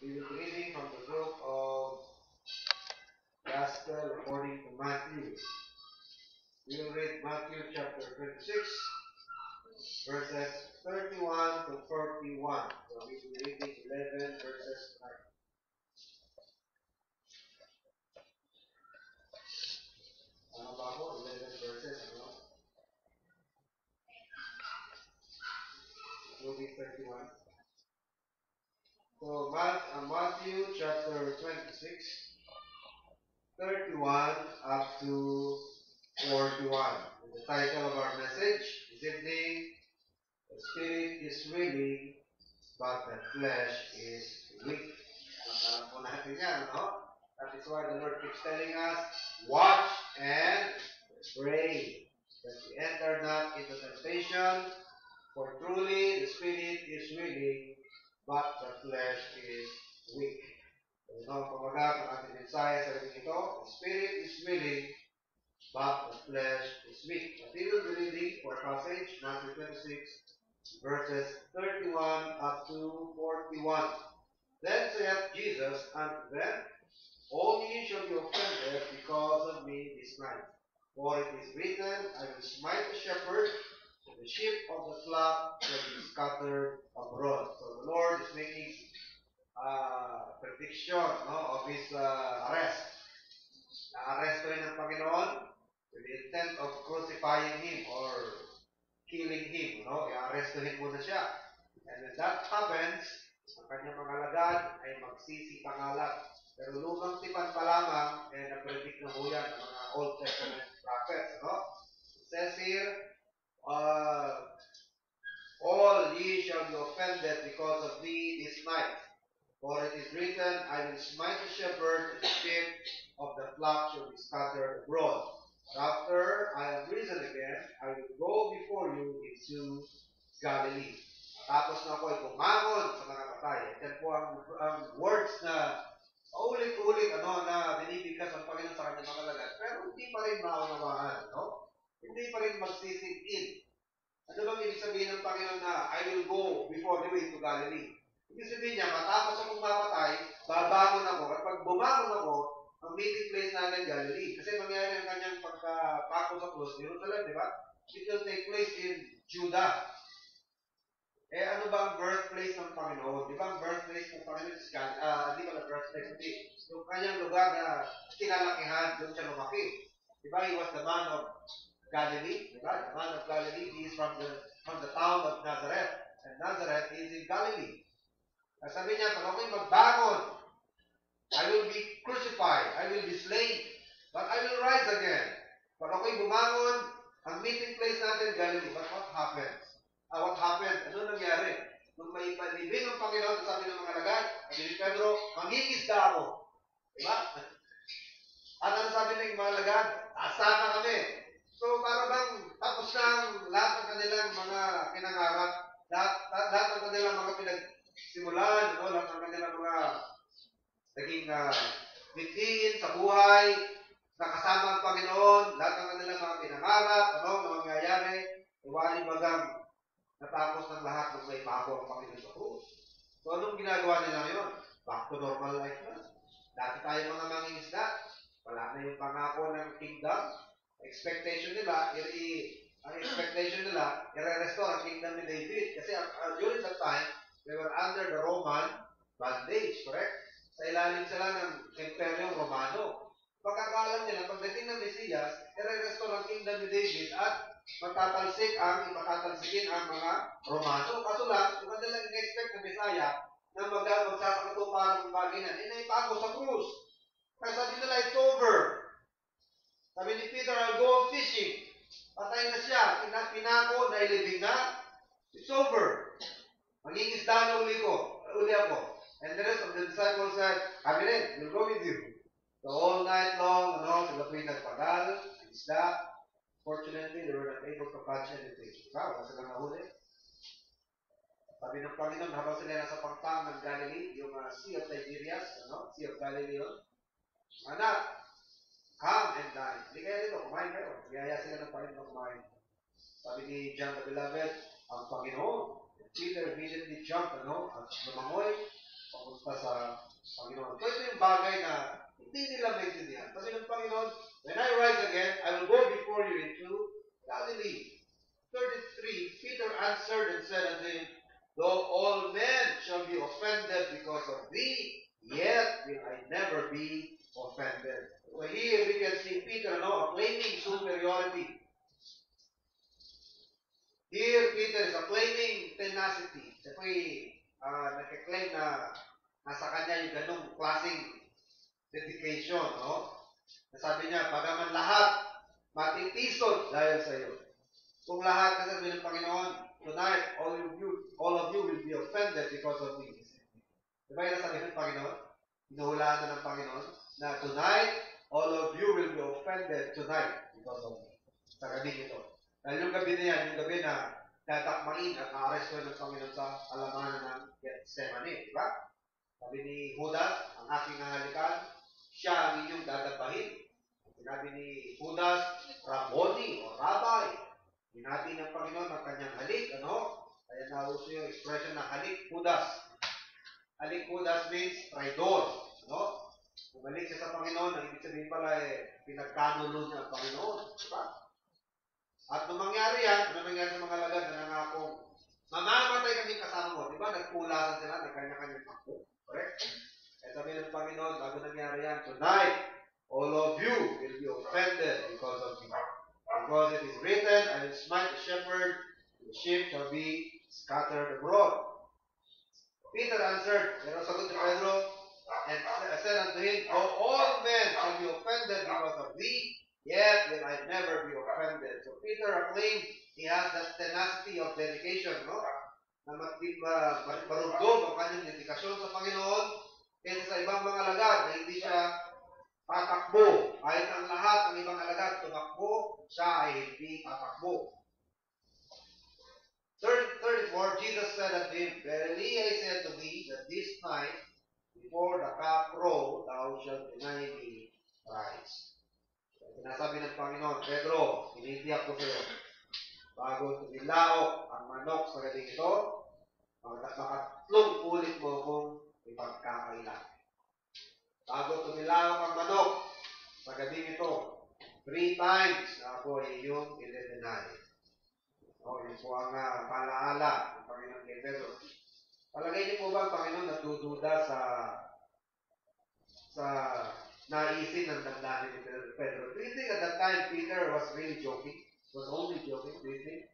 We will be reading from the book of Gospel according to Matthew. We will read Matthew chapter 26, verses 31 to 41. So we will be reading 11 verses 9. Ano ba ako? 11 verses, ano? It will be 31. So Matthew chapter 26, 31 up to 41. And the title of our message is evening, the spirit is willing, but the flesh is weak. Alam po natin yan, no? That is why the Lord keeps telling us, watch and pray, that we enter not into temptation, for truly the spirit is willing, but the flesh is weak. So, pamagat ng ating mensahe sa rin ito, the spirit is willing, but the flesh is weak. But we will be reading for passage, Matthew 26, verses 31 up to 41. Then saith Jesus unto them, all ye shall be offended because of me this night. For it is written, I will smite the shepherd, and the sheep of the flock shall be scattered abroad. So the Lord is making prediction, of His arrest. Na-arrest rin ng Panginoon with the intent of crucifying Him or killing Him. I-arrestuhin muna siya. And when that happens, ang kanyang mga alagad ay magsisipangalan. Pero lumang tipan pa lamang, nag-predict na ho yan ng mga Old Testament prophets. It says here, all ye shall be offended because of me this night. For it is written, I will smite the shepherd, and the sheep of the flock shall be scattered abroad. But after I am risen again, I will go before you into Galilee. Tapos na ako ay bumangon sa mga patay. Yan po ang words na ulit-ulit na binibigkas ang Panginoon sa kanyang mga alagad. Pero hindi pa rin maunawaan. Hindi pa rin magsisink in. Ano bang ibig sabihin ng Panginoon na I will go before you into Galilee? Ibig sabihin niya, matapos akong mapatay, babangon ako. At pag bumangon ako, ang meeting place natin Galilee. Kasi mangyari ang kanyang pagkapako sa krus, Jerusalem, di ba? It will take place in Judah. Ano ba ang birthplace ng Panginoon? Di ba ang birthplace ng Panginoon is hindi ba na birthplace? Hindi. Yung kanyang lugar na kinalakihan, doon siya lumaki. Di ba? He was the man of Galilee. Di ba? The man of Galilee, he is from the town of Nazareth. And Nazareth is in Galilee. Sabi niya, pag ako'y magbangon, I will be crucified, I will be slain, but I will rise again. Pag ako'y bumangon, ang meeting place natin, Galilee. But what happened? What happened? Ano nangyari? Nung may palibing ang Panginoon, sabi ng mga alagad, sabi ni Pedro, mangingisda ako. Diba? At ano sabi ng mga alagad? Asana kami. So, para bang tapos na lahat ng kanilang mga pinangarap, lahat ng kanilang mga pinagsimulan, lahat ng kanilang mga naging mithiin sa buhay, nakasama ang Panginoon, lahat ng kanilang mga pinangarap, na mangyayari, iwanin bagang natapos ng lahat ng may pako ang Panginoon sa krus. So, anong ginagawa nila ngayon? Back to normal life na. Dati tayo mga mangingisda, wala na yung pangako ng kingdom. Expectation nila, i-restore ang kingdom ni David. Kasi during that time, they were under the Roman bondage, correct? Sa ilalim sila ng Imperyong Romano. Pagkakalam nila, pagdating ng Mesiyas, i-restore ang kingdom ni David at ipatatalsikin ang mga Romano. Kaso lang, kung kanilang in-expect na Mesaya na magsasakatuparan ng bagay na, naipako sa krus. Kaya sabi nila, it's over. Sabi ni Peter, I'll go fishing. Patay na siya. Pinako, nailibing na. It's over. Mangingisda na uli ako. And the rest of the disciples said, kami rin, we'll go with you. So all night long, sila po'y nagpagal, isda. Fortunately, they were not able to catch anything. Wala silang nahuli. Sabi ng Panginoon, habang sila nasa pangpang ng Galilee, yung Sea of Tiberias, Sea of Galilee yun. Anak, come and dine. Hindi kayo dito, kumain kayo. Biyaya sila ng Panginoon kumain. Sabi ni John the Beloved, ang Panginoon. Peter immediately jumped, at lumangoy, papunta pumunta sa Panginoon. So ito yung bagay na hindi nila maintindihan. Sabi ng Panginoon, when I rise again, I will go before you into Galilee. 33, Peter answered and said unto him, though all men shall be offended because of thee, yet will I never be offended. So here we can see Peter claiming superiority. Here, Peter is claiming tenacity. Siya po'y nagkiklaim na nasa kanya yung ganong klaseng dedication, Nasabi niya, bagaman lahat matitisod dahil sa iyo. Kung lahat kasi sabi ng Panginoon, tonight, all of you will be offended because of me. Diba yung nasabi ng Panginoon? Inuhulaan na ng Panginoon na tonight, all of you will be offended tonight because of me. Sa gabi ito. Dahil yung gabi na yan, yung gabi na tatakmain at na-arresto ng Panginoon sa alamanan ng Gethsemane. Diba? Sabi ni Judas, ang aking nahalikan, siya ang inyong dadabahin. Sinabi ni Judas, Rabboni o Rabbi. Hinati ng Panginoon ang kanyang halik. Kaya nauso yung expression na halik Judas. Halik Judas means traidor. Bumalik siya sa Panginoon, ang ibig sabihin pala pinagkanulo niya ang Panginoon. Diba? At nung mangyari yan, ano nangyari sa mga lagad na nangakong, mamamatay kami kasama mo. Diba? Nagpulasan sila, nagkanya-kanyang takbo. Correct? At sabi ng Panginoon, bago nangyari yan, tonight, all of you will be offended because of me. Because it is written, I will smite the shepherd, the sheep shall be scattered abroad. Peter answered, pero sagot ni Pedro, and said unto him, all men shall be offended because of thee, yet will I never be offended. So Peter claimed he has that tenacity of dedication, na marugdog ang kanyang dedikasyon sa Panginoon kaysa sa ibang mga alagad na hindi siya tatakbo. Kahit ang lahat ng ibang alagad tumakbo, siya ay hindi tatakbo. 34, Jesus said unto him, verily I say unto thee that this night before the cock crow, thou shalt deny me thrice. Sinasabi ng Panginoon, Pedro, tinitiyak ko sa iyo, bago tumilaok ang manok sa galing ito, makatlong ulit mo kung ipagkakailan. Bago tumilaok ang manok sa gabing ito, 3 times na ako ay iyong i-deny. Yun po ang palaala ng Panginoon kay Pedro. Palagay niyo po ba ang Panginoon natududa sa naisin ng damdamin ni Pedro? Do you think at that time Peter was really joking? Was only joking? Do you think?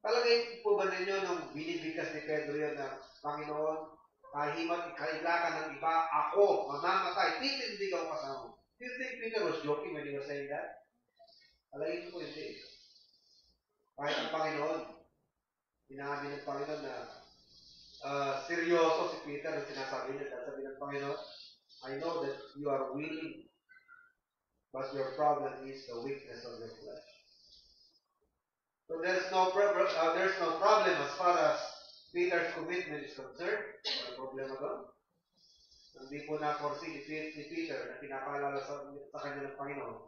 Palagay po ba ninyo nung binibigkas ni Pedro yun na Panginoon, kahimat, kailangan ng iba, ako, mamamatay, titindig ako kasama mo. Do you think Peter was joking when he was saying that? Palagay po hindi. Kahit ang Panginoon, inamin ng Panginoon na seryoso si Peter na sinasabi niya. Sabi ng Panginoon, I know that you are willing, but your problem is the weakness of your flesh. So there's no problem as far as Peter's commitment is concerned. Wala problema doon. Hindi po na-foresee ni Peter na pinapaalala sa kanya ng Panginoon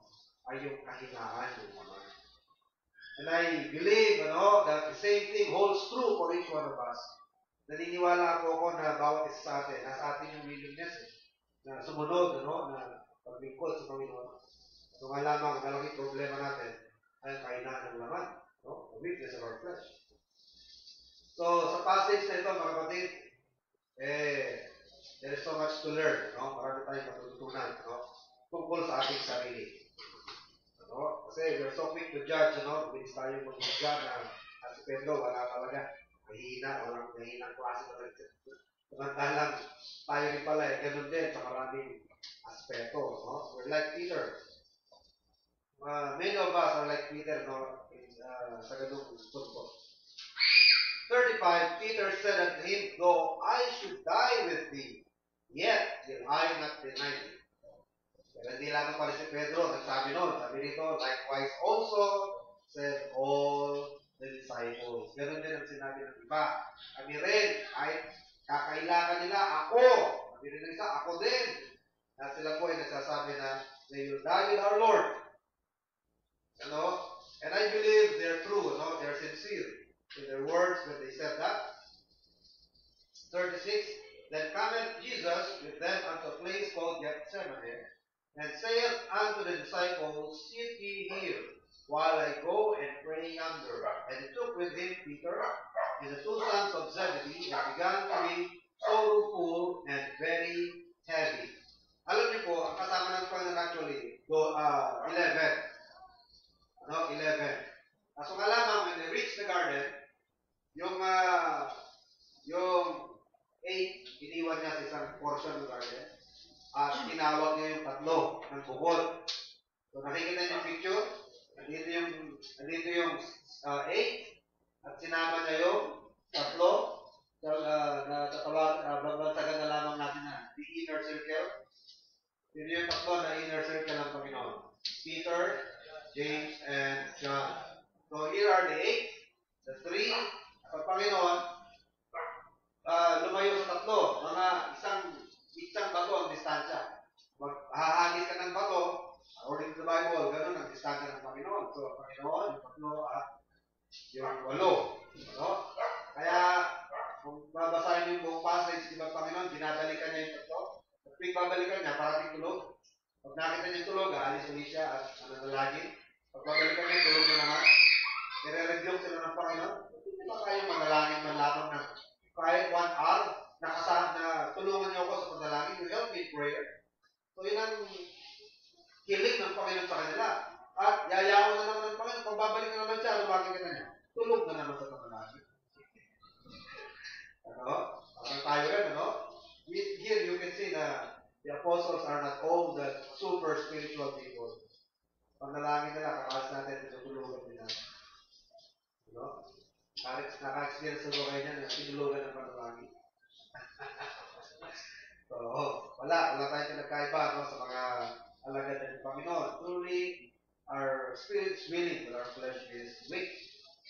ay yung kahinaan ng naman. And I believe that the same thing holds true for each one of us. Naniniwala ako na bawat isa sa atin, nasa atin yung willingness na sumunod, na paglingkod sa Panginoon. So nga lamang, malaking problema natin ay ang kahinaan ng laman, the weakness of our flesh. So sa passage na ito, mga kapatid, there is so much to learn, marami tayong matutunan, tungkol sa ating sarili. Kasi we're so quick to judge, bilis tayo mag-judge na si Pedro, wala talaga. Mahina, walang mahinang klase talaga. Samantalang tayo rin pala, ganun din sa maraming aspeto. We're like Peter. Many of us are like Peter, sa ganung tungkol. 35, Peter said unto him, though I should die with thee, yet will I not deny thee. Pero hindi lamang pala si Pedro, nagsabi noon, sabi nito, likewise also said all the disciples. Ganun din ang sinabi ng iba. Kami rin, kahit kakailangan nila, ako. Sabi rin ng isa, ako din. At sila po ay nagsasabi na, they will die with our Lord. And I believe they're true, they're sincere in their words when they said that. 36, then cometh Jesus and saith unto the disciples, Sit ye here, while I go and pray yonder. And he took with him Peter and the two sons of Zebedee, and began to be sorrowful and very heavy. Alam niyo po, ang kasama ng Panginoon actually, 11. 11. So nga lamang, when they reached the garden, yung 8, iniwan niya sa isang portion ng garden at tinawag niya yung tatlo ng bukod. So nakikita niyo yung picture? Nandito yung 8 at sinama niya yung tatlo. So, babagtagan na lamang natin na the inner circle. Yun yung tatlo na inner circle ng Panginoon. Peter, James, and John. So here are the 8. The 3, sa Panginoon, lumayo sa tatlo. Mga isang bato ang distansya. Hahagis ka ng bato, according to the Bible, ganun ang distansya ng Panginoon. So, Panginoon, yung tatlo at yung 8. No? Kaya, kung babasahin yung buong passage, di ba, Panginoon, binabalikan niya yung tatlo. At babalikan niya, parating tulog. Pag nakita niya tulog, aalis ulit siya at nanalangin. Pag babalikan niya, tulog na naman. I-rebuke sila ng Panginoon. Hindi ba kayong manalangin man lamang ng kahit 1 hour na tulungan niyo ako sa panalangin? You help me in prayer. So, yun ang hiling ng Panginoon sa kanila. At yayaw na naman ng Panginoon. Pag babalik na naman siya, lumaki ka na niya. Tulog na naman sa panalangin. Ano? Parang tayo rin, ano? Here you can see na the apostles are not all the super spiritual people. Panalangin nila, kakalas natin, tinutulugan nila. No? Naka-experience na ba kayo niyan na tinulugan ng panalangin? So, wala tayong pinagkaiba no, sa mga alagad ng Panginoon. Truly, our spirit is willing, but our flesh is weak.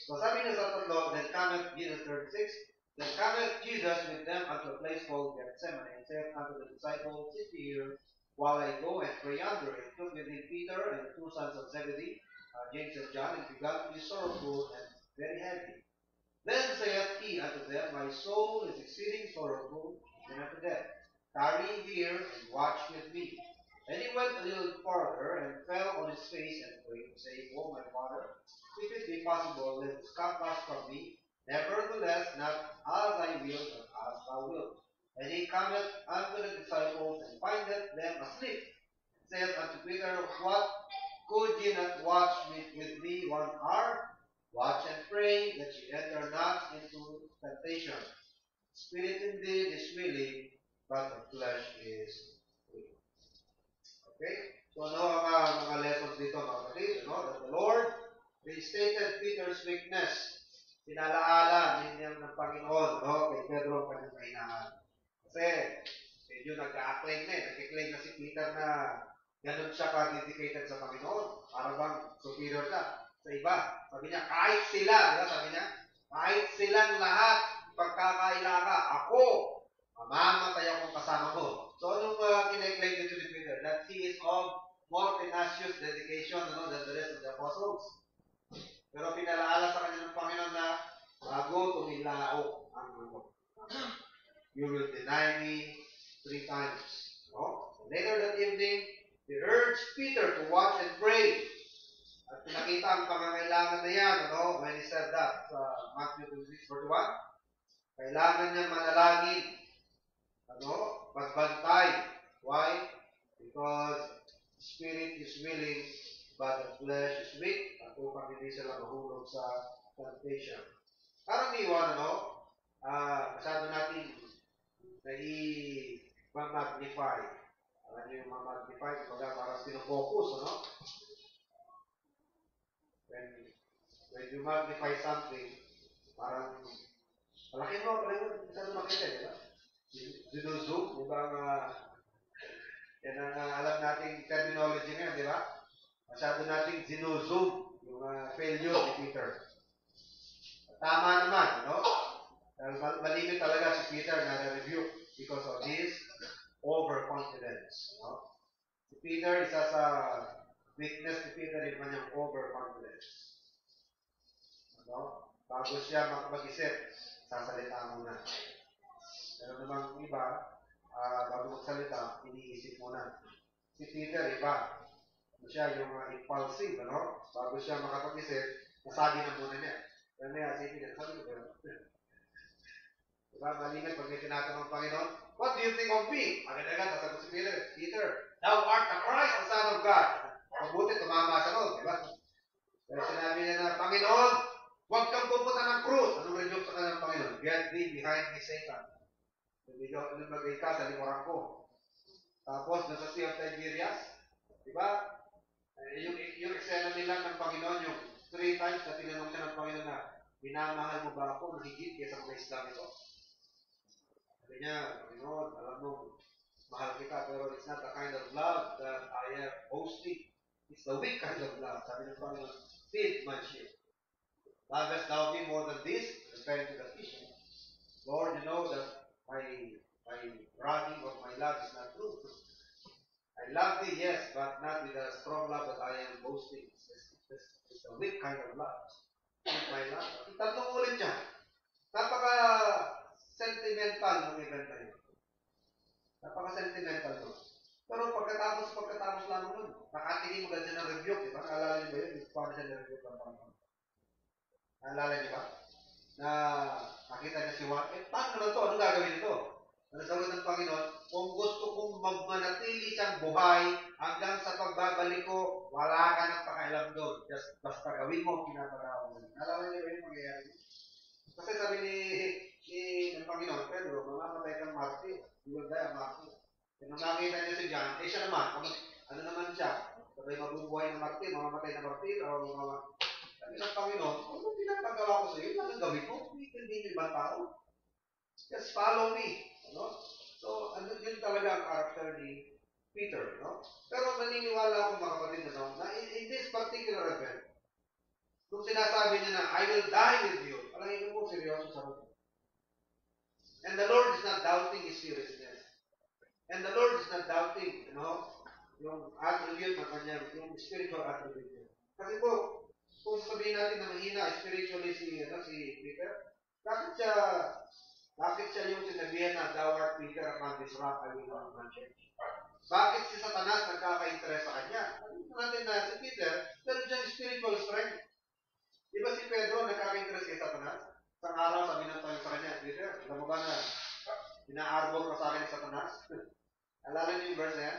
So, sabi niya sa tatlo, then cometh Jesus 36, then cometh Jesus with them unto a place called Gethsemane, and saith unto the disciples, Sit here, while I go and pray yonder. And took with him Peter and the two sons of Zebedee, James and John, and began to be sorrowful and very heavy. Then saith he unto them, My soul is exceeding sorrowful, even unto death. Tarry here and watch with me. And he went a little farther and fell on his face and prayed, saying, O my Father, if it be possible, let this cup pass from me. Nevertheless, not as I will, but as thou wilt. And he cometh unto the disciples and findeth them asleep. And saith unto Peter, What, could ye not watch with me 1 hour? Watch and pray that ye enter not into temptation. Spirit indeed is willing, but the flesh is weak. Okay? So ano ang mga lessons dito, mga kapatid? That the Lord restated Peter's weakness. Pinalaala ninyo ng Panginoon kay Pedro ang kanyang kahinaan. Kasi medyo nag-a-claim nag-claim na si Peter na ganun siya ka-dedicated sa Panginoon. Para bang superior siya sa iba. Sabi niya, kahit sila, diba? Sabi niya, kahit silang lahat, pagkakaila ka, ako, mamamatay akong kasama mo. So, anong kiniklaim dito ni Peter? That he is of more tenacious dedication than the rest of the apostles. Pero pinalaala sa kanya ng Panginoon na bago tumilaok ang ano. You will deny me 3 times. No? Later that evening, he urged Peter to watch and pray. At pinakita ang pangangailangan na yan, when he said that sa Matthew 26:41. Kailangan niya manalangin, magbantay. Why? Because spirit is willing, but the flesh is weak. At upang hindi sila mahulog sa temptation. Karaniwan, masyado natin nai-magnify. Alam niyo yung ma-magnify, parang pinofocus, When you magnify something, parang malaki mo, masyado makita, di ba? Zinuzoom, di ba yan ang alam nating terminology ngayon, di ba? Masyado nating zinuzoom yung failure ni Peter. Tama naman, Dahil malimit talaga si Peter na na-review because of his overconfidence, Si Peter, isa sa weakness ni Peter, yung kanyang overconfidence. Bago siya mag-isip, sasalita muna. Pero namang iba, bago magsalita, iniisip muna. Si Peter, iba. Siya yung impulsive, ano? Bago siya makapag-isip, nasabi na muna niya. Kaya may asipin niya, sabi ko, diba, malingat pag may tinatanong ng Panginoon, what do you think of me? Agad-agad, nasagot si Peter, Peter, thou art the Christ, the Son of God. Mabuti, tumama siya noon, diba? Kaya sinabi niya na, Panginoon, huwag kang pupunta ng krus. Anong rebuke sa kanyang Panginoon? Get thee behind me, Satan. Lumagay ka sa likuran ko. Tapos, nasa Sea of Tiberias, diba? Yung eksena nila ng Panginoon, yung 3 times na tinanong siya ng Panginoon na, minamahal mo ba ako mahigit kaysa mga Islam ito? Sabi niya, Panginoon, alam mo, mahal kita, pero it's not the kind of love that I am boasting. It's the weak kind of love. Sabi ng Panginoon, feed my sheep. Lovest thou me more than this? Referring to the fishing. Lord, you know that my bragging of my love is not true. I love thee, yes, but not with a strong love that I am boasting. It's a weak kind of love. With my love. Tatlong ulit siya. Napaka-sentimental ng event na yun. Napaka-sentimental nun. Pero pagkatapos lang nun, nakatingin mo ganyan ng rebuke, di ba? Naalala niyo ba yun? Paano siya na-rebuke ng Panginoon? Naalala niyo ba? Na nakita niya si Juan, paano naman to? Anong gagawin ito? Ano sagot ng Panginoon? Kung gusto kong magmanatili siyang buhay hanggang sa pagbabalik ko, wala ka nang pakialam doon. Just basta gawin mo ang pinapagawa mo. Naalala niyo ba yung mangyayari? Kasi sabi ng Panginoon, Pedro, mamamatay kang martir. You will die a martir. Nung nakita niya si John, siya naman, ano naman siya? Sabay mabubuhay ng martir, mamamatay na martir, o sabi ng Panginoon, ano pinapagawa ko sa iyo? Ano gawin mo? Hindi niyo ibang tao. Just follow me. Ano? So, yun talaga ang character ni Peter. No? Pero naniniwala ako mga kapatid na in this particular event, kung sinasabi niya na, I will die with you, alangin mo, seryoso sa Lord. And the Lord is not doubting His seriousness. And the Lord is not doubting, yung attribute ng kanyang, yung spiritual attribute niya. Kasi po, kung sabihin natin na mahina spiritually si Peter, bakit siya yung sinabihan na thou art Peter upon this rock I will build my church? Bakit si Satanas nagkaka-interest sa kanya? Sabihin natin na si Peter, meron siyang spiritual strength. Di ba si Pedro nagkaka-interest kay Satanas? Isang araw sabi ng Panginoon sa kanya, Peter, alam mo ba na ina-arbor ka sa akin ni Satanas? Alala niyo yung verse na yan?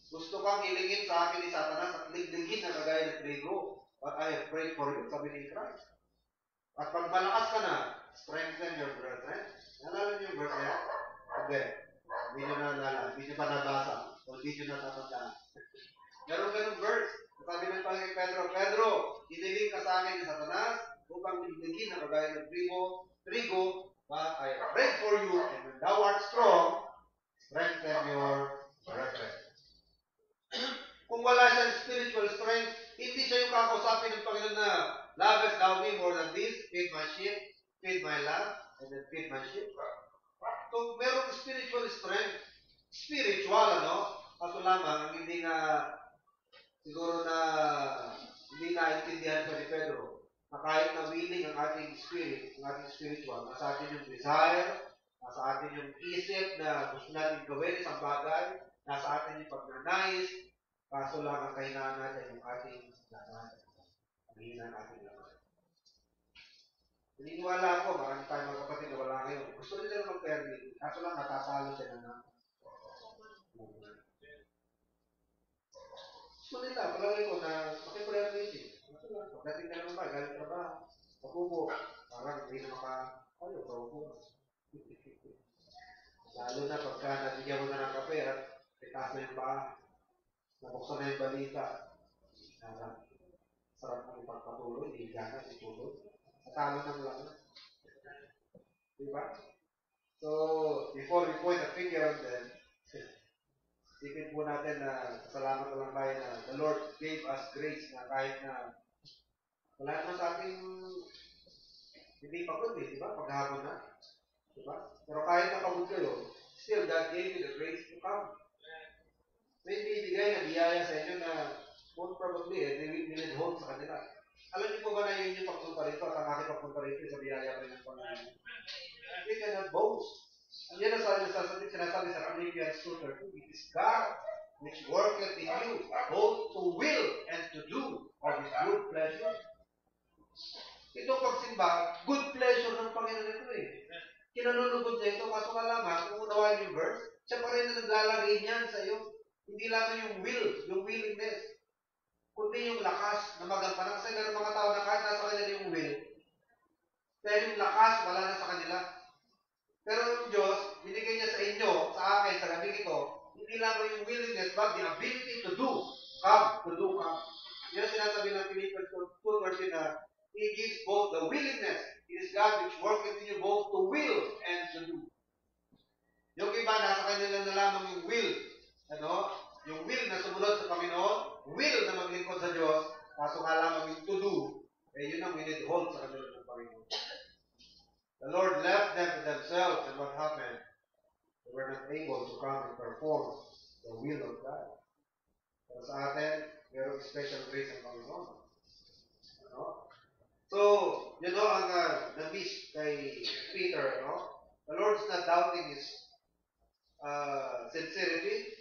Gusto kang ilingin sa akin ni Satanas at ligligin na kagaya ng trigo. But I have prayed for you, sabi ni Christ. At pag malakas ka na, strengthen your brethren. Alala niyo yung verse na yan? Hindi. Hindi nyo naalala. Hindi nyo pa nabasa. O hindi nyo natatandaan. Ganun verse. Sabi ng Panginoon kay Pedro, Pedro, iniling ka sa akin ni Satanas upang ligligin na kagaya ng trigo, but I have prayed for you, and when thou art strong, strengthen your brethren. Kung wala siyang spiritual strength, hindi siya yung kakausapin ng Panginoon na lovest thou me more than this, feed my sheep, feed my lamb, and then feed my sheep. Kung merong spiritual strength, kaso lamang, ang hindi nga, siguro na, hindi naintindihan pa ni Pedro, na kahit na willing ang ating spirit, ang ating spiritual, nasa atin yung desire, nasa atin yung isip na gusto natin gawin isang bagay, nasa atin yung pagnanais, kaso lang ang kahinaan natin yung ating laman. Ang hina ng ating laman. Naniniwala ako, marami tayong mga kapatid na wala ngayon. Gusto nila mag-permit, kaso lang natatalo sila na. Gusto nila, palagay ko na maki-permit. Kaso lang, pagdating ka naman ba, galing ka ba? Pakubo, parang hindi na ayaw, pakubo. Lalo na pagka nabigyan mo na ng kape at itaas na yung paa. Nabuksan na yung balita. Sarap ng ipagpatuloy, hindi gana, itulog. Natalo ng lang. Diba? So, before we point a finger on them, isipin po natin na salamat na lang tayo na the Lord gave us grace na kahit na wala naman sa ating hindi pagod diba? Paghapon na. Diba? Pero kahit napagod kayo, still God gave you the grace to come. May bibigay na biyaya sa inyo na most probably, they will withhold sa kanila. Alam niyo po ba na yun yung pagpunta rito at ang aking pagpunta rito sa biyaya rin ng Panginoon? We cannot boast. Ang yan ang sinasabi sa Philippians 2:13, it is God which worketh in you, both to will and to do of His good pleasure. Itong pagsimba, good pleasure ng Panginoon ito eh. Kinalulugod niya ito, kaso nga lamang, kung unawain yung verse, siya pa rin na naglalagay niyan sa iyo. Hindi lamang yung will, yung willingness, kundi yung lakas na magampanan. Kasi meron mga tao na kahit nasa kanila yung will, pero yung lakas wala na sa kanila. Pero yung Diyos, binigay niya sa inyo, sa akin, sa gabing ito, hindi lamang yung willingness, but the ability to do. Come, to do, come. Yan sinasabi ng Philippians 2:13 na He gives both the willingness. It is God which worketh in you both to will and to do. Yung iba, nasa kanila na lamang yung will. Ano? Yung will na sumunod sa Panginoon, will na maglingkod sa Diyos, kaso nga lamang yung to do, eh yun ang hold sa kanila ng Panginoon. The Lord left them to themselves, and what happened? They were not able to come and perform the will of God. Pero sa atin, mayroong special grace ang Panginoon. Ano? So, yun know, ang na-miss kay Peter, no? The Lord's not doubting his sincerity.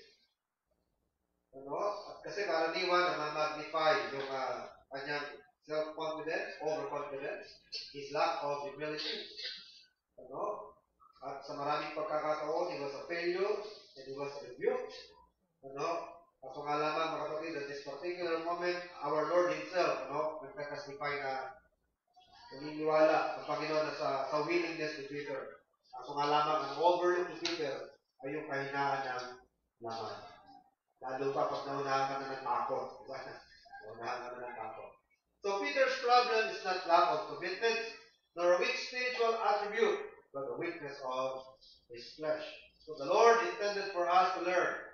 Ano? At kasi karaniwan na ma-magnify yung kanyang self-confidence, overconfidence, his lack of humility. Ano? At sa maraming pagkakataon, he was a failure and he was rebuked. Ano? Kaso nga lamang, mga kapatid, at this particular moment, our Lord Himself, ano, nagkakastify na naniniwala ng Panginoon na sa willingness ni Peter. Kaso nga lamang, ang overlook ni Peter ay yung kahinaan ng laman. Lalo pa pag naunahan ka na ng takot. Diba? Naunahan ka na ng takot. So Peter's problem is not lack of commitment, nor a weak spiritual attribute, but the weakness of his flesh. So the Lord intended for us to learn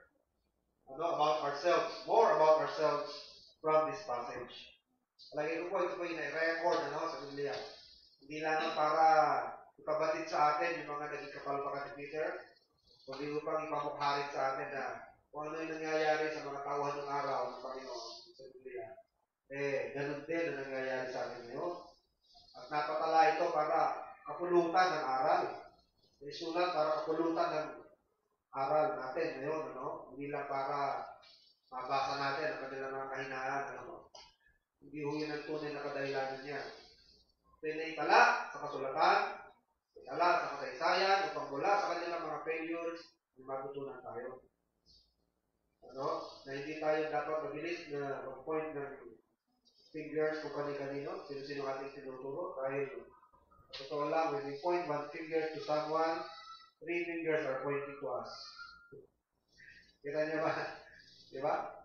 about ourselves, more about ourselves from this passage. Lagi ko ito po yung record sa Biblia. Hindi lang para ipabatid sa atin yung mga naging kapalpakan ni Peter, kundi upang ipamukharin sa atin na kung ano yung nangyayari sa mga tauhan ng araw ng Panginoon sa Biblia. Ganun din ang nangyayari sa atin ngayon. At napatala ito para kapulutan ng aral. Isulat para kapulutan ng aral natin ngayon, Hindi lang para mabasa natin ang kanilang mga kahinaan, Hindi ho yun ang tunay na kadahilanan niya. Pinaitala sa kasulatan, itala sa kasaysayan, upang mula sa kanilang mga failures, may matutunan tayo. Na hindi tayo dapat mabilis na mag-point ng fingers kung kani-kanino, sino-sino ating tinuturo, dahil totoo lang, when we point one finger to someone, 3 fingers are pointing to us. Kita niyo ba? Di ba?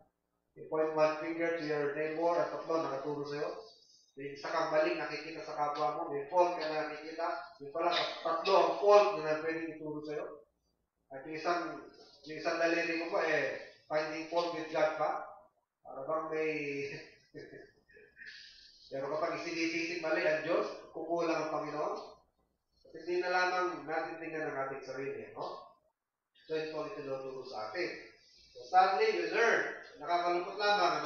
You point one finger to your neighbor at tatlo nakaturo sa'yo. May isa kang maling nakikita sa kapwa mo, may fault ka na nakikita, yung pala tatlo ang fault na pwedeng ituro sa'yo. At yung isang daliri mo pa, finding fault with God pa. Para bang may... Pero kapag isinisisig mali ang Diyos, kukulang ang Panginoon. At hindi na lamang natin tingnan ang ating sarili, So ito ang itinuturo sa atin. So sadly, we learn, nakakalungkot lamang,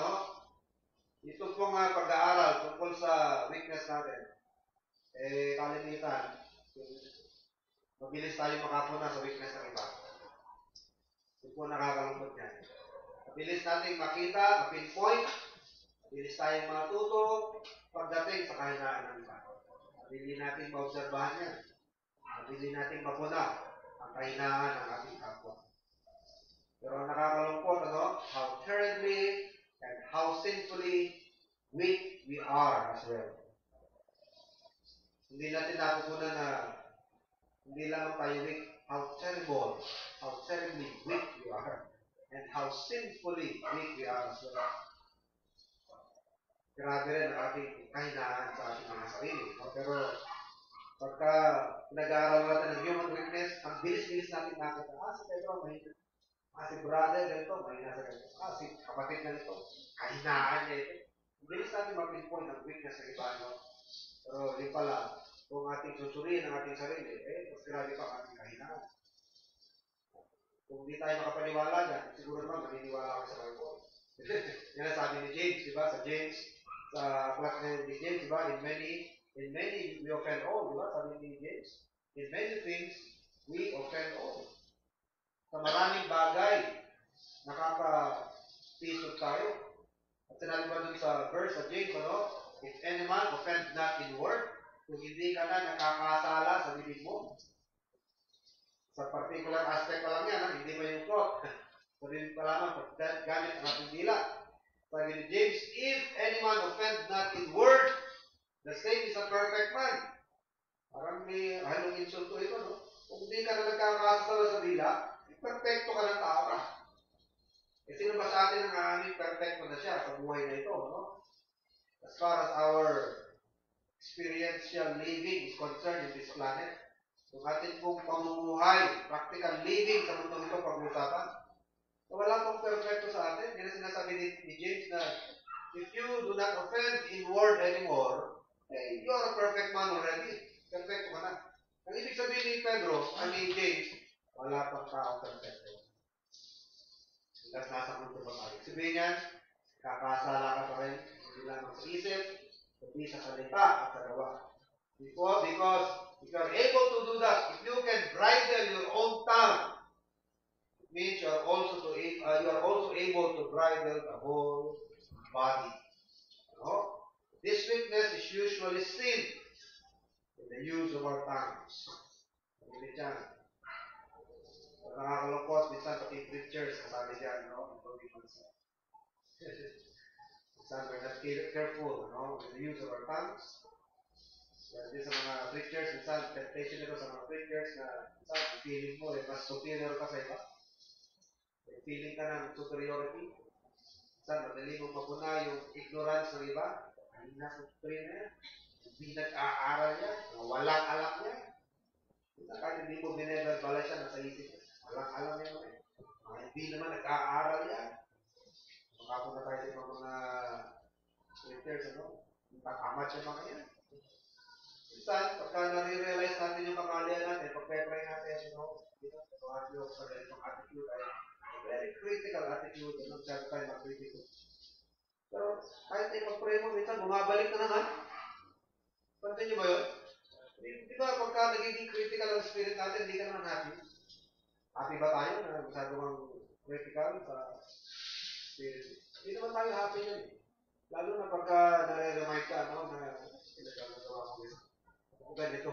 ito pong pag-aaral tungkol sa weakness natin. Kalimitan, mabilis tayo makapuna sa weakness ng iba. Ito po nakakalungkot yan. Mabilis nating makita, ma-pinpoint, mabilis tayong matuto pagdating sa kahinaan ng iba. Mabili natin maobserbahan yan. Mabili natin mapuna ang kahinaan ng ating kapwa. Pero nakakalungkot, how terribly and how sinfully weak we are as well. Hindi natin napupunan na hindi lang tayo weak, how terribly weak we are, and how sinfully weak we are as well. Grabe rin ang ating kahinaan sa ating mga sarili. Pero pagka nag-aaral natin ng human weakness, ang bilis-bilis natin nakita, si Pedro, mahina. Si brother, ganito, mahina sa ganito. Si kapatid na nito, kahinaan niya ito. Bilis natin mag-pinpoint ang weakness ng iba. Pero di pala, kung ating susuriin ang ating sarili, mas grabe pa ang ating kahinaan. Kung di tayo makapaniwala dyan, siguro naman maniniwala ka sa Bible. Yan ang sabi ni James, di ba? Sa James, sa aklat ni James, di ba? In many we offend all, di ba? Sabi ni James. In many things, we offend all. Sa maraming bagay nakaka-tisod tayo. At sinabi ba dun sa verse sa James, if any man offend not in word, kung hindi ka na nakakasala sa bibig mo, sa particular aspect pa lang yan, hindi pa yung thought. Sa bibig pa lamang, gamit ang ating dila. Sabi ni James, if any man offend not in word, the same is a perfect man. Parang may halong insulto ito, no? Kung hindi ka na nagkakasala sa dila, perfecto ka ng tao ka. Eh, sino ba sa atin ang aming perfecto na siya sa buhay na ito, no? As far as our experiential living is concerned in this planet, yung ating pong pamumuhay, practical living sa mundo ito pag-usapan, so wala pong perfecto sa atin. Yan ang sinasabi ni James na if you do not offend in word anymore, eh, you are a perfect man already. Perfecto ka na. Ang ibig sabihin ni Pedro, ni James, wala pang tao perfecto. At nasa mundo pa tayo. Sabihin niyan, kakasala ka pa rin, hindi lamang sa isip, kundi sa salita at sa gawa. Because if you are able to do that, if you can bridle your own tongue, it means you are also able to bridle the whole body. No? This weakness is usually seen in the use of our tongues. Hindi dyan. Nakakalungkot, minsan pati preachers, kasali dyan, no? Minsan we're not careful, no? With the use of our tongues. Kasi sa mga preachers, minsan, temptation nito sa mga preachers na minsan, feeling mo, mas superior ka sa iba. Feeling ka ng superiority. Minsan, madali mo mapuna yung ignorance ng iba. Ay, nasa superior na yan. Hindi nag-aaral yan. Walang alam yan. Minsan, kahit hindi mo bineverbala siya, nasa isip. Walang alam yan. Hindi naman nag-aaral yan. Makapo na tayo sa mga preachers, takamat yung mga yan. Minsan, pagka nare-realize natin yung kamalian natin, pag-pray natin, yung sa ganitong attitude ay very critical attitude, sabi tayo mag-critical. Pero kahit ipag-pray mo, minsan bumabalik na naman. Pansin nyo ba yun? Di ba pagka nagiging critical ang spirit natin, hindi ka naman happy? Happy ba tayo na masyadong critical sa spirit? Hindi naman tayo happy yun. Lalo na pagka nare-remind ka, na pinagagawa ko yun. Ganito.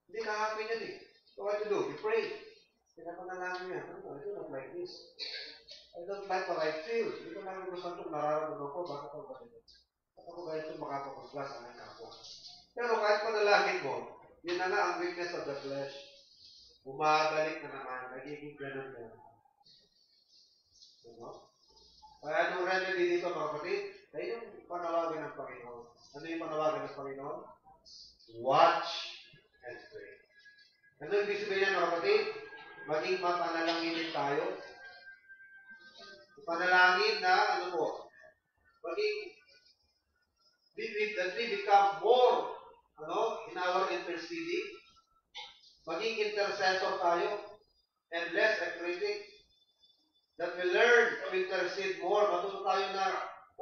Hindi ka happy yan eh. So what to do? You pray. Pinapanalangin yan. I do not like this. I don't like what I feel. Hindi ko namin gusto itong nararamdaman ko. Bakit ako ganito? Bakit ako ganito makapapaglas ang aking kapwa? Pero kahit panalangin mo, yun na nga ang weakness of the flesh. Bumabalik na naman. Nagiging ganun yan. Kaya anong remedy dito mga kapatid? Ay yung panawagan ng Panginoon. Ano yung panawagan ng Panginoon? Watch and pray. Ano yung ibig sabihin yan mga kapatid? Maging mapanalangin tayo. Panalangin na, maging that we become more, in our interceding. Maging intercessor tayo and less a critic. That we learn to intercede more. Matuto tayo na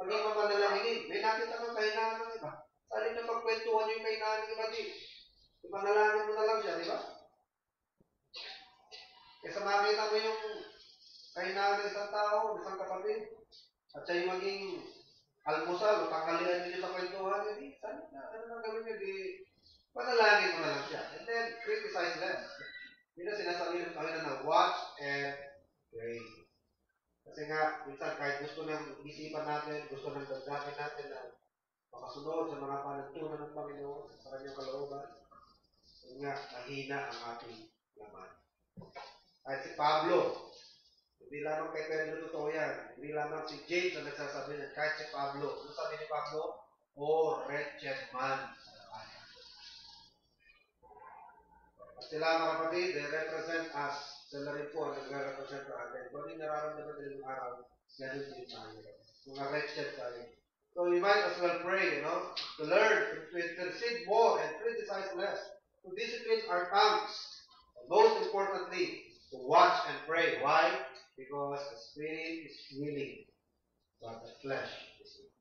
maging mapanalangin. May nakita ng kahinaan ng iba. Sali na pagkwentuhan yung kahinaan ng iba din. Ipanalangin mo na lang siya, di ba? Kaya makita mo yung kahinaan ng isang tao, isang kapatid, at siya yung maging almusal o tanghalian niyo sa kwentuhan, hindi, sali na, ano na gawin niyo, di, panalangin mo na lang siya. And then, criticize them. Hindi na sinasabi ng Panginoon na watch and pray. Kasi nga, minsan kahit gusto ng isipan natin, gusto ng dagdagan natin na makasunod sa mga panagtunan ng Panginoon sa kanyang kalooban, yun nga, mahina ang ating laman. Kahit si Pablo, hindi lamang kay Pedro totoo yan, hindi lamang si James ang nagsasabi niya, kahit si Pablo. Ano sabi ni Pablo? Oh, wretched man. At sila mga kapatid, they represent us. Sila rin po ang nagre-represent sa atin. Kung ano yung nararamdaman nila yung araw, ganun din tayo. Mga wretched tayo. So we might as well pray, to learn, to intercede more and criticize less, to discipline our tongues. And most importantly, to watch and pray. Why? Because the spirit is willing, but the flesh is weak.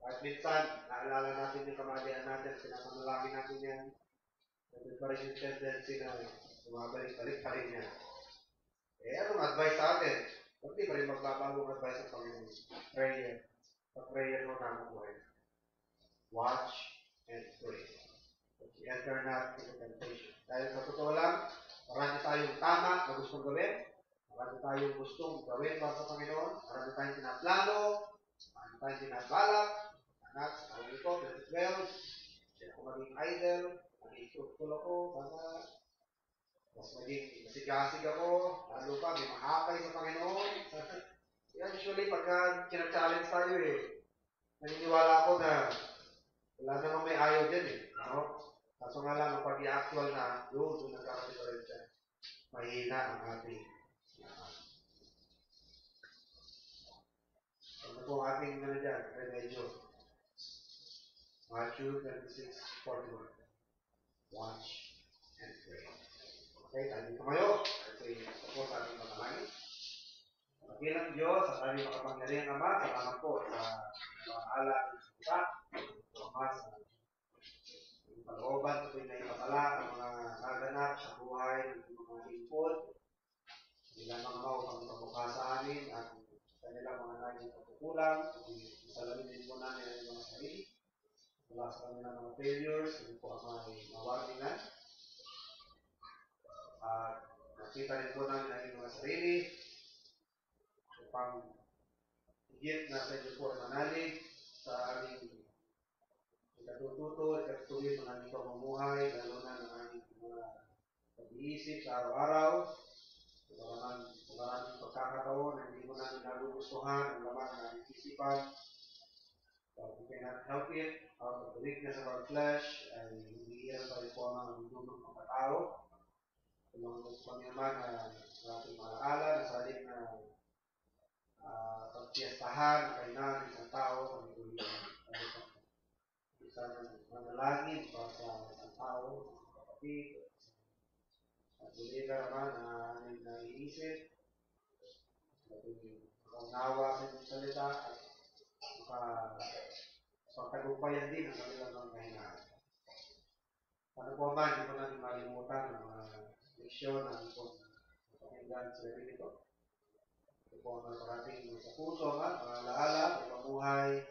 At minsan, naalala natin yung kamalian natin, sinapanalangin natin yan, nandun pa rin yung tendency na bumabalik-balik pa rin yan. Eh, anong advice sa atin? Hindi pa rin magbabagong advice ng Panginoon. Prayer. Pag-prayer mo na mo watch and pray. Enter not into temptation. Dahil sa totoo lang, marami tayong tama na gustong gawin. Marami tayong gustong gawin para sa Panginoon. Marami tayong pinaplano. Marami tayong pinabalak. Anak, sa tawag ito, 2012. Kaya kung maging idol, maging fruitful ako, sana mas maging masigasig ako, lalo pa, may mahakay sa Panginoon. Usually, pagka kina-challenge tayo naniniwala ako na wala namang may ayaw din no? Kaso nga lang, pag i-actual na, doon nagkakadiferensya. Mahina ang ating ano po ang ating remedyo? Matthew 26:41. Watch and pray. Okay, tayo tumayo. Kasi ito po sa ating panalangin. Pagkilang Diyos at aming makapangyarihan Ama, salamat po sa pag-aala at sa Ama sa kalooban ito'y naipatala ang mga naganap sa buhay ng mga lingkod, nilang mga maupang pagbuka sa amin at kanilang mga naging pagkukulang, isalamin din po namin ang mga sarili, mula sa kanilang mga failures, hindi po ang mga mawaringan, at nakita rin po namin ang mga sarili, upang higit na sa inyo po ay manalig sa aming ikatututo, ikatutuloy ng aming pamumuhay, lalo na ng aming mga pag-iisip sa araw-araw. Sa maraming pagkakataon na hindi mo namin nagugustuhan ang laman ng aming isipan. But we cannot help it. Out of the weakness of our flesh, ay hindi iyan pa rin po ang dudong ng katao. Tulungan mo sa naman na ating malaala na sa ating pagpiestahan, kailangan ng isang tao, kung ito isang manalangin para sa isang tao, kapatid, at hindi ka naman na aming naiisip, at makaunawa sa inyong salita, at pagtagumpayan din ang kanilang mga kahinaan. Ano po man, hindi po natin malimutan ang mga leksyon natin po sa pakinggan sa rin ito. Ito po ang parating sa puso, mga alaala, sa pamuhay,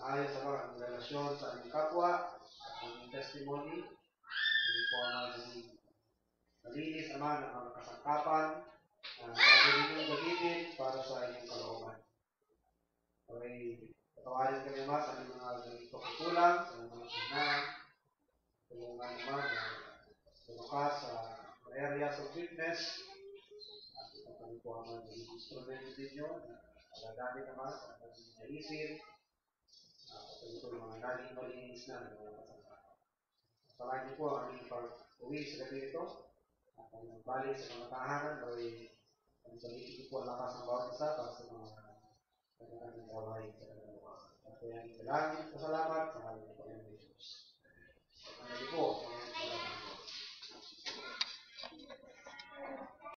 ayos sa mga relasyon sa aming kapwa, at aming testimony. Ito po ang magiging malinis naman ang mga kasangkapan na gagawin yung gamitin para sa inyong kalooban. Okay, patawarin kami naman sa aming mga ganito kukulang, sa mga kahinaan, tulungan naman na lumakas sa areas of weakness, at ito kami po ang magiging instrumento ninyo na magagamit naman sa ating naisip, ito yung mga naging malinis na mga kasangkapan. Palagi po ang aming pag-uwi sa gabi ito, at ang magbalik sa mga tahanan, ay ang gamitin po ang lakas ng bawat isa para sa mga kanilang gawain sa kanilang bukas. At kaya ang dalangin,